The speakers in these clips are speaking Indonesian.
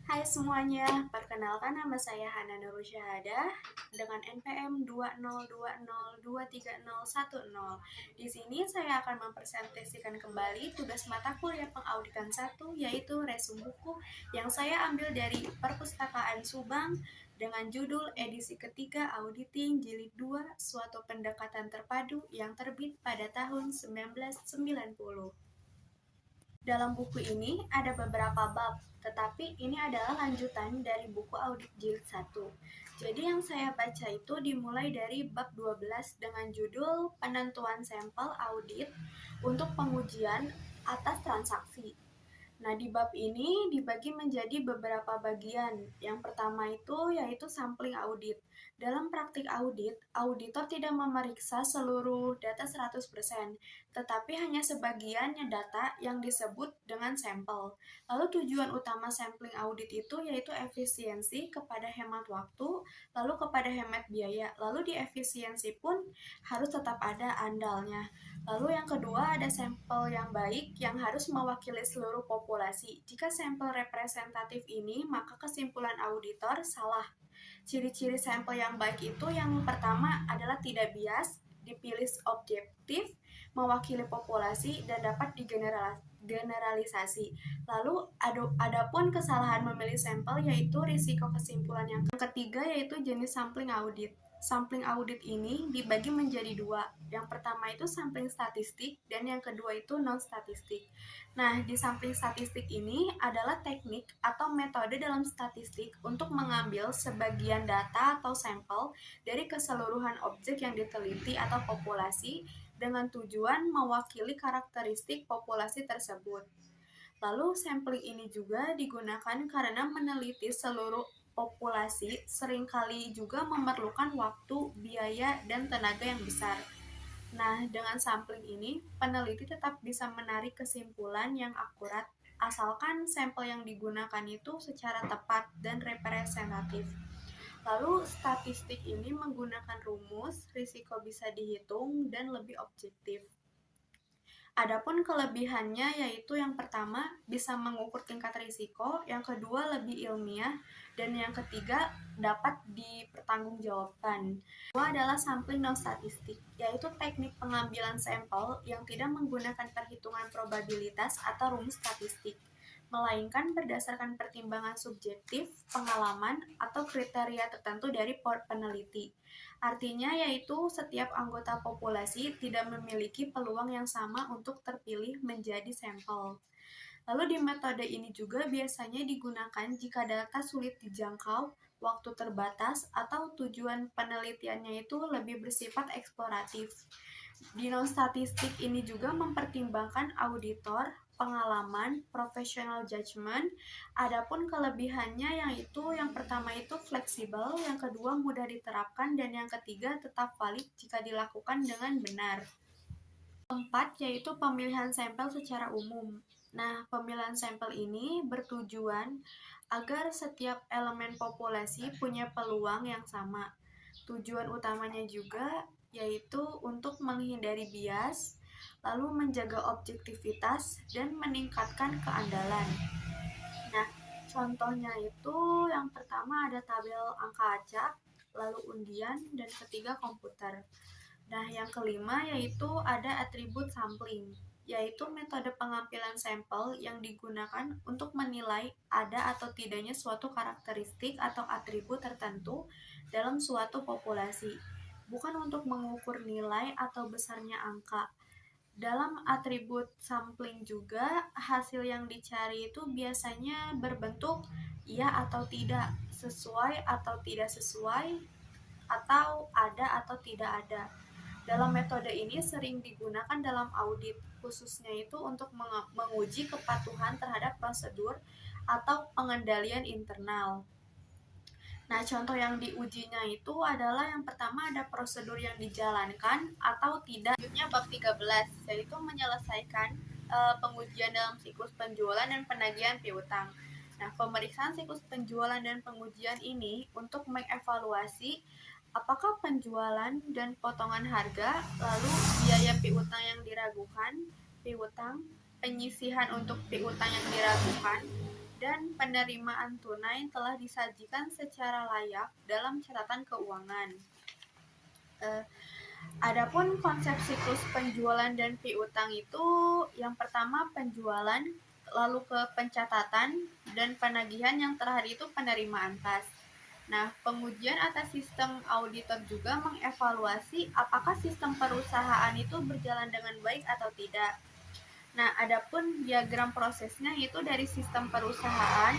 Hai semuanya, perkenalkan nama saya Hana Nurul Syahadah dengan NPM 202023010. Di sini saya akan mempresentasikan kembali tugas mata kuliah pengauditan 1 yaitu resum buku yang saya ambil dari Perpustakaan Subang dengan judul edisi ketiga Auditing Jilid 2 Suatu Pendekatan Terpadu yang terbit pada tahun 1990. Dalam buku ini ada beberapa bab, tetapi ini adalah lanjutan dari buku audit jilid 1. Jadi yang saya baca itu dimulai dari bab 12 dengan judul penentuan sampel audit untuk pengujian atas transaksi. Nah, di bab ini dibagi menjadi beberapa bagian. Yang pertama itu yaitu sampling audit. Dalam praktik audit, auditor tidak memeriksa seluruh data 100%, tetapi hanya sebagian data yang disebut dengan sampel. Lalu tujuan utama sampling audit itu yaitu efisiensi kepada hemat waktu, lalu kepada hemat biaya. Lalu di efisiensi pun harus tetap ada andalnya. Lalu yang kedua ada sampel yang baik yang harus mewakili seluruh populasi. Jika sampel representatif ini, maka kesimpulan auditor salah. Ciri-ciri sampel yang baik itu yang pertama adalah tidak bias, dipilih objektif, mewakili populasi, dan dapat digeneralisasi. Lalu adapun kesalahan memilih sampel yaitu risiko kesimpulan yang ketiga yaitu jenis sampling audit. Sampling audit ini dibagi menjadi dua. Yang pertama itu sampling statistik dan yang kedua itu non-statistik. Nah, di sampling statistik ini adalah teknik atau metode dalam statistik untuk mengambil sebagian data atau sampel dari keseluruhan objek yang diteliti atau populasi dengan tujuan mewakili karakteristik populasi tersebut. Lalu sampling ini juga digunakan karena meneliti seluruh populasi seringkali juga memerlukan waktu, biaya, dan tenaga yang besar. Nah, dengan sampling ini, peneliti tetap bisa menarik kesimpulan yang akurat asalkan sampel yang digunakan itu secara tepat dan representatif. Lalu, statistik ini menggunakan rumus, risiko bisa dihitung, dan lebih objektif. Adapun kelebihannya yaitu yang pertama bisa mengukur tingkat risiko, yang kedua lebih ilmiah, dan yang ketiga dapat dipertanggungjawabkan. Kedua adalah sampling non statistik, yaitu teknik pengambilan sampel yang tidak menggunakan perhitungan probabilitas atau rumus statistik, melainkan berdasarkan pertimbangan subjektif, pengalaman, atau kriteria tertentu dari peneliti. Artinya yaitu setiap anggota populasi tidak memiliki peluang yang sama untuk terpilih menjadi sampel. Lalu di metode ini juga biasanya digunakan jika data sulit dijangkau, waktu terbatas, atau tujuan penelitiannya itu lebih bersifat eksploratif. Di non-statistik ini juga mempertimbangkan auditor, pengalaman, professional judgment. Adapun kelebihannya yaitu yang pertama itu fleksibel, yang kedua mudah diterapkan, dan yang ketiga tetap valid jika dilakukan dengan benar. Keempat yaitu pemilihan sampel secara umum. Nah, pemilihan sampel ini bertujuan agar setiap elemen populasi punya peluang yang sama. Tujuan utamanya juga yaitu untuk menghindari bias, lalu menjaga objektivitas, dan meningkatkan keandalan. Nah, contohnya itu yang pertama ada tabel angka acak, lalu undian, dan ketiga komputer. Nah, yang kelima yaitu ada atribut sampling, yaitu metode pengambilan sampel yang digunakan untuk menilai ada atau tidaknya suatu karakteristik atau atribut tertentu dalam suatu populasi, bukan untuk mengukur nilai atau besarnya angka. Dalam atribut sampling juga, hasil yang dicari itu biasanya berbentuk iya atau tidak, sesuai atau tidak sesuai, atau ada atau tidak ada. Dalam metode ini sering digunakan dalam audit, khususnya itu untuk menguji kepatuhan terhadap prosedur atau pengendalian internal. Nah, contoh yang diujinya itu adalah yang pertama ada prosedur yang dijalankan atau tidak. Selanjutnya bab 13, yaitu menyelesaikan pengujian dalam siklus penjualan dan penagihan piutang. Nah, pemeriksaan siklus penjualan dan pengujian ini untuk mengevaluasi apakah penjualan dan potongan harga, lalu biaya piutang yang diragukan, piutang, penyisihan untuk piutang yang diragukan, dan penerimaan tunai telah disajikan secara layak dalam catatan keuangan. Adapun konsep siklus penjualan dan piutang itu yang pertama penjualan, lalu ke pencatatan dan penagihan, yang terakhir itu penerimaan kas. Nah, pengujian atas sistem auditor juga mengevaluasi apakah sistem perusahaan itu berjalan dengan baik atau tidak. Nah, adapun diagram prosesnya itu dari sistem perusahaan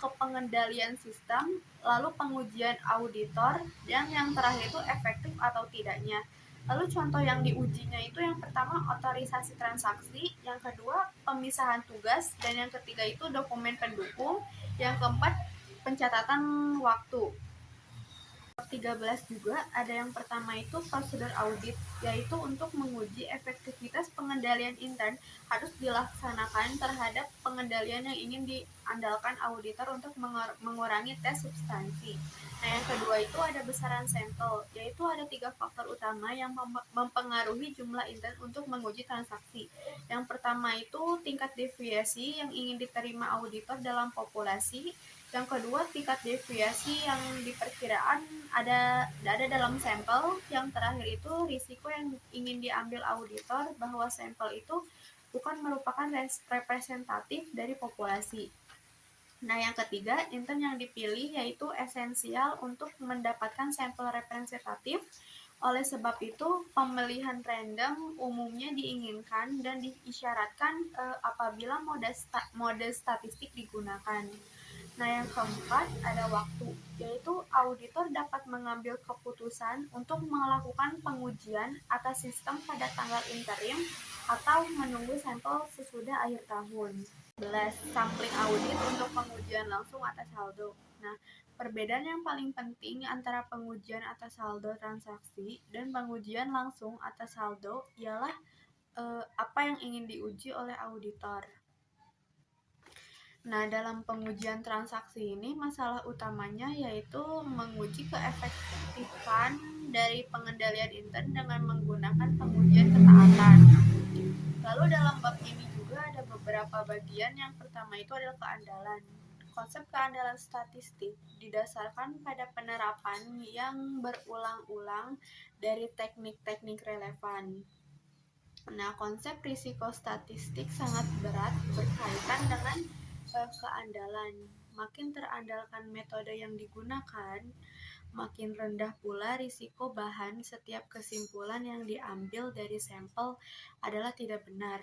ke pengendalian sistem, lalu pengujian auditor, dan yang terakhir itu efektif atau tidaknya. Lalu contoh yang diujinya itu yang pertama otorisasi transaksi, yang kedua pemisahan tugas, dan yang ketiga itu dokumen pendukung, yang keempat pencatatan waktu. 13 juga ada yang pertama itu prosedur audit, yaitu untuk menguji efektivitas pengendalian intern harus dilaksanakan terhadap pengendalian yang ingin diandalkan auditor untuk mengurangi tes substansi. Nah, yang kedua itu ada besaran sampel, yaitu ada 3 faktor utama yang mempengaruhi jumlah intern untuk menguji transaksi. Yang pertama itu tingkat deviasi yang ingin diterima auditor dalam populasi. Yang kedua, tingkat deviasi yang diperkiraan ada dalam sampel. Yang terakhir itu risiko yang ingin diambil auditor bahwa sampel itu bukan merupakan representatif dari populasi. Nah, yang ketiga, intern yang dipilih yaitu esensial untuk mendapatkan sampel representatif. Oleh sebab itu, pemilihan random umumnya diinginkan dan diisyaratkan apabila mode statistik digunakan. Nah, yang keempat ada waktu, yaitu auditor dapat mengambil keputusan untuk melakukan pengujian atas sistem pada tanggal interim atau menunggu sampel sesudah akhir tahun. 11. Sampling audit untuk pengujian langsung atas saldo. Nah, perbedaan yang paling penting antara pengujian atas saldo transaksi dan pengujian langsung atas saldo ialah apa yang ingin diuji oleh auditor. Nah, dalam pengujian transaksi ini masalah utamanya yaitu menguji keefektifan dari pengendalian intern dengan menggunakan pengujian ketaatan. Lalu dalam bab ini juga ada beberapa bagian. Yang pertama itu adalah keandalan. Konsep keandalan statistik didasarkan pada penerapan yang berulang-ulang dari teknik-teknik relevan. Nah, konsep risiko statistik sangat berat berkaitan dengan keandalan. Makin terandalkan metode yang digunakan, makin rendah pula risiko bahan setiap kesimpulan yang diambil dari sampel adalah tidak benar.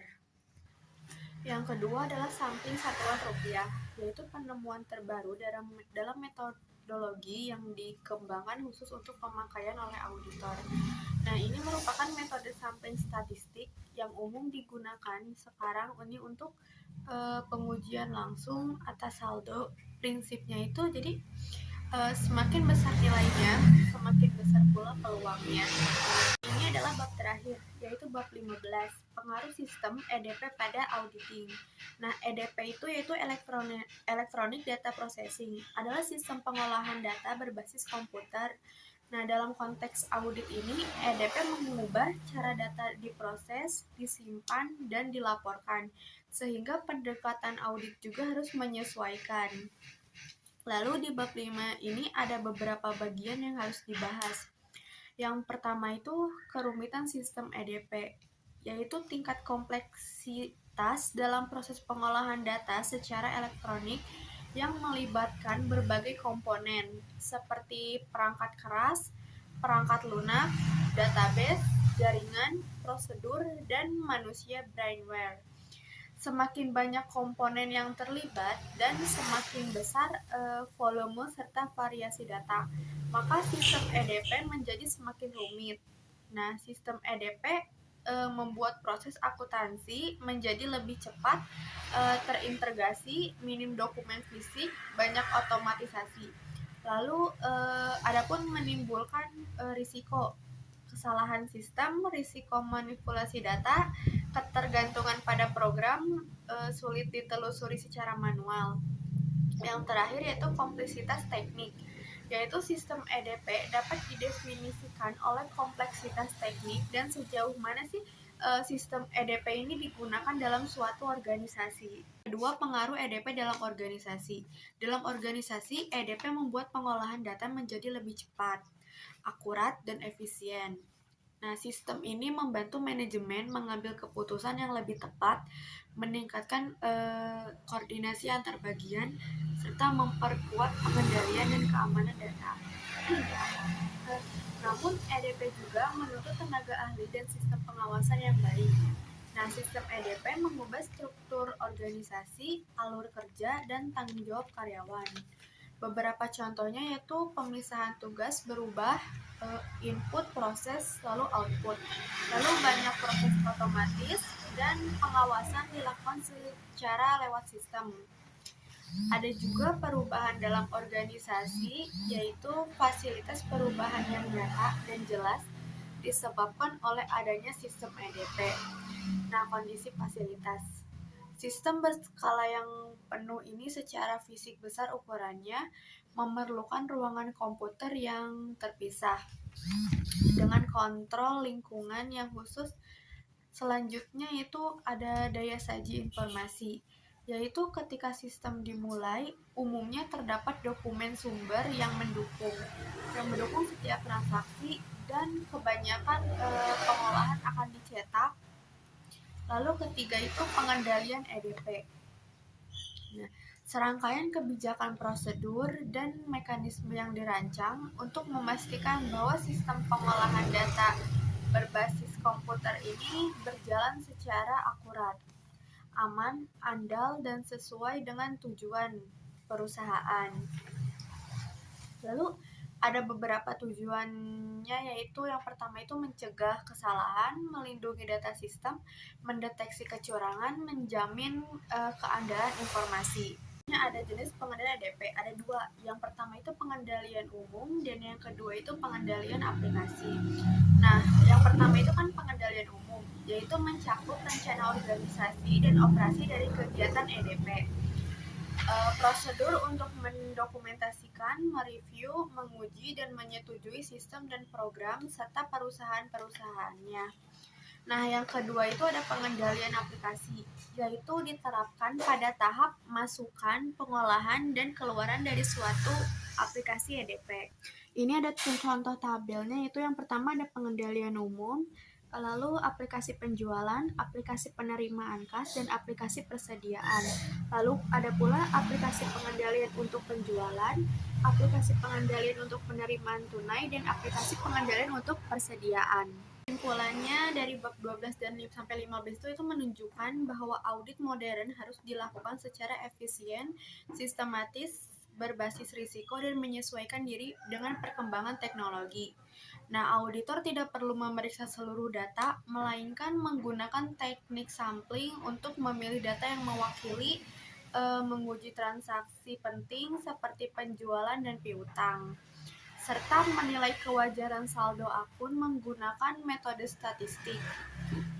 Yang kedua adalah sampling satuan rupiah, yaitu penemuan terbaru dalam metodologi yang dikembangkan khusus untuk pemakaian oleh auditor. Nah, ini merupakan metode sampling statistik yang umum digunakan sekarang ini untuk pengujian langsung atas saldo. Prinsipnya itu jadi semakin besar nilainya, semakin besar pula peluangnya. Ini adalah bab terakhir, yaitu bab 15, pengaruh sistem EDP pada auditing. Nah, EDP itu yaitu Electronic Data Processing, adalah sistem pengolahan data berbasis komputer. Nah, dalam konteks audit ini, EDP mengubah cara data diproses, disimpan, dan dilaporkan, sehingga pendekatan audit juga harus menyesuaikan. Lalu di bab 5 ini ada beberapa bagian yang harus dibahas. Yang pertama itu kerumitan sistem EDP, yaitu tingkat kompleksitas dalam proses pengolahan data secara elektronik yang melibatkan berbagai komponen seperti perangkat keras, perangkat lunak, database, jaringan, prosedur, dan manusia brainware. Semakin banyak komponen yang terlibat dan semakin besar volume serta variasi data, maka sistem EDP menjadi semakin rumit. Nah, sistem EDP membuat proses akuntansi menjadi lebih cepat, terintegrasi, minim dokumen fisik, banyak otomatisasi. Lalu adapun menimbulkan risiko kesalahan sistem, risiko manipulasi data, ketergantungan pada program, sulit ditelusuri secara manual. Yang terakhir yaitu kompleksitas teknik, yaitu sistem EDP dapat didefinisikan oleh kompleksitas teknik dan sejauh mana sih sistem EDP ini digunakan dalam suatu organisasi. Kedua, pengaruh EDP dalam organisasi. Dalam organisasi, EDP membuat pengolahan data menjadi lebih cepat, akurat, dan efisien. Nah, sistem ini membantu manajemen mengambil keputusan yang lebih tepat, meningkatkan koordinasi antar bagian, serta memperkuat pengendalian dan keamanan data. Namun, EDP juga menuntut tenaga ahli dan sistem pengawasan yang baik. Nah, sistem EDP mengubah struktur organisasi, alur kerja, dan tanggung jawab karyawan. Beberapa contohnya yaitu pemisahan tugas berubah, input, proses, lalu output. Lalu banyak proses otomatis dan pengawasan dilakukan secara lewat sistem. Ada juga perubahan dalam organisasi, yaitu fasilitas perubahan yang nyata dan jelas disebabkan oleh adanya sistem EDP. Nah, kondisi fasilitas. Sistem berskala yang penuh ini secara fisik besar ukurannya memerlukan ruangan komputer yang terpisah dengan kontrol lingkungan yang khusus. Selanjutnya itu ada daya saji informasi, yaitu ketika sistem dimulai, umumnya terdapat dokumen sumber yang mendukung setiap transaksi dan kebanyakan pengolahan akan dicetak. Lalu ketiga itu pengendalian EDP. Nah, serangkaian kebijakan prosedur dan mekanisme yang dirancang untuk memastikan bahwa sistem pengolahan data berbasis komputer ini berjalan secara akurat, aman, andal, dan sesuai dengan tujuan perusahaan. Lalu ada beberapa tujuannya, yaitu yang pertama itu mencegah kesalahan, melindungi data sistem, mendeteksi kecurangan, menjamin keandalan informasi. Ada jenis pengendalian EDP, ada dua. Yang pertama itu pengendalian umum dan yang kedua itu pengendalian aplikasi. Nah, yang pertama itu kan pengendalian umum, yaitu mencakup rencana organisasi dan operasi dari kegiatan EDP. Prosedur untuk mendokumentasikan, mereview, menguji, dan menyetujui sistem dan program serta perusahaan-perusahaannya. Nah, yang kedua itu ada pengendalian aplikasi, yaitu diterapkan pada tahap masukan, pengolahan, dan keluaran dari suatu aplikasi EDP. Ini ada contoh tabelnya, itu yang pertama ada pengendalian umum, lalu aplikasi penjualan, aplikasi penerimaan kas, dan aplikasi persediaan. Lalu ada pula aplikasi pengendalian untuk penjualan, aplikasi pengendalian untuk penerimaan tunai, dan aplikasi pengendalian untuk persediaan. Kesimpulannya dari bab 12 dan sampai 15 itu menunjukkan bahwa audit modern harus dilakukan secara efisien, sistematis, berbasis risiko, dan menyesuaikan diri dengan perkembangan teknologi. Nah, auditor tidak perlu memeriksa seluruh data, melainkan menggunakan teknik sampling untuk memilih data yang mewakili, menguji transaksi penting seperti penjualan dan piutang, serta menilai kewajaran saldo akun menggunakan metode statistik.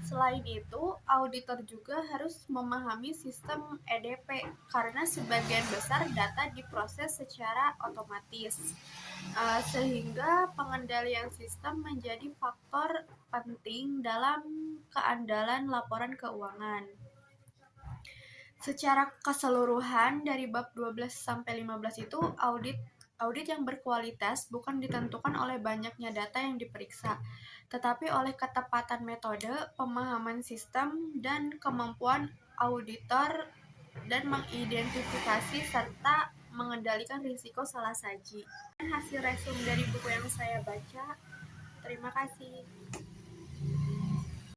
Selain itu, auditor juga harus memahami sistem EDP karena sebagian besar data diproses secara otomatis, sehingga pengendalian sistem menjadi faktor penting dalam keandalan laporan keuangan. Secara keseluruhan dari bab 12 sampai 15 itu audit yang berkualitas bukan ditentukan oleh banyaknya data yang diperiksa, tetapi oleh ketepatan metode, pemahaman sistem, dan kemampuan auditor dan mengidentifikasi serta mengendalikan risiko salah saji. Hasil resume dari buku yang saya baca. Terima kasih.